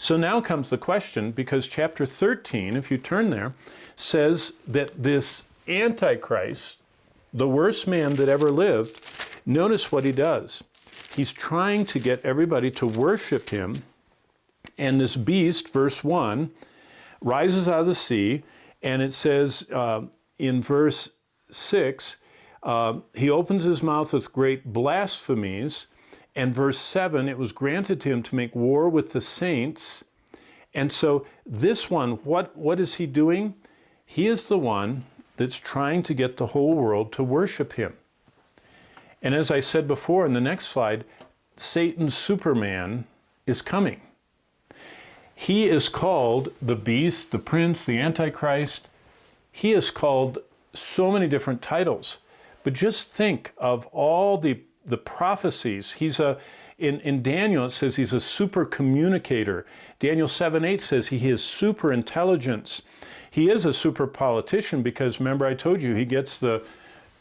So now comes the question, because chapter 13, if you turn there, says that this Antichrist, the worst man that ever lived, notice what he does. He's trying to get everybody to worship him. And this beast, verse 1, rises out of the sea, and it says in verse 6, he opens his mouth with great blasphemies. And verse 7, it was granted to him to make war with the saints. And so this one, what is he doing? He is the one that's trying to get the whole world to worship him. And as I said before in the next slide, Satan's Superman is coming. He is called the beast, the prince, the Antichrist. He is called so many different titles. But just think of all the prophecies. He's in Daniel it says he's a super communicator. Daniel 7:8 says he is super intelligence. He is a super politician because remember I told you he gets the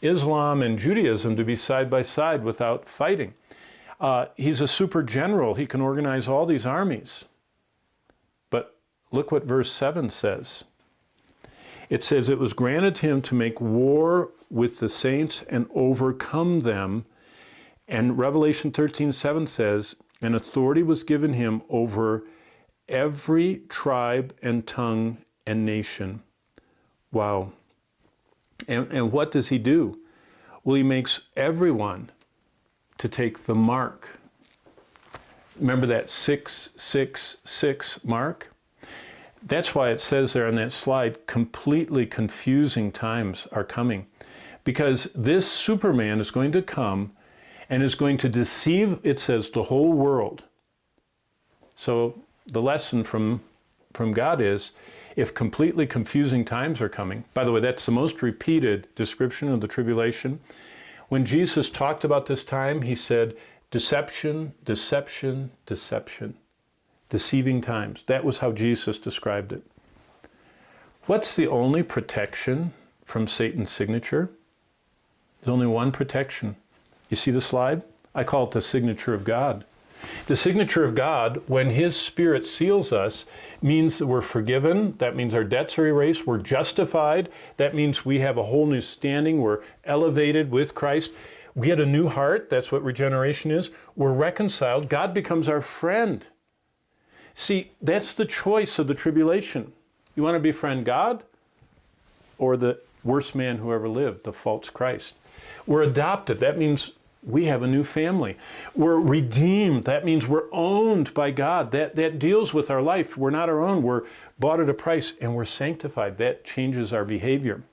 Islam and Judaism to be side by side without fighting. He's a super general. He can organize all these armies. But look what verse 7 says. It says it was granted him to make war with the saints and overcome them. And Revelation 13:7 says, an authority was given him over every tribe and tongue and nation. Wow. And what does he do? Well, he makes everyone to take the mark. Remember that 666 mark? That's why it says there on that slide, completely confusing times are coming. Because this Superman is going to come and is going to deceive, it says, the whole world. So the lesson from God is, if completely confusing times are coming, by the way, that's the most repeated description of the tribulation. When Jesus talked about this time, he said, deception, deception, deception. Deceiving times. That was how Jesus described it. What's the only protection from Satan's signature? There's only one protection. You see the slide? I call it the signature of God. The signature of God, when his Spirit seals us, means that we're forgiven. That means our debts are erased. We're justified. That means we have a whole new standing. We're elevated with Christ. We get a new heart. That's what regeneration is. We're reconciled. God becomes our friend. See, that's the choice of the tribulation. You want to befriend God or the worst man who ever lived, the false Christ? We're adopted. That means we have a new family. We're redeemed. That means we're owned by God. That deals with our life. We're not our own. We're bought at a price, and we're sanctified. That changes our behavior.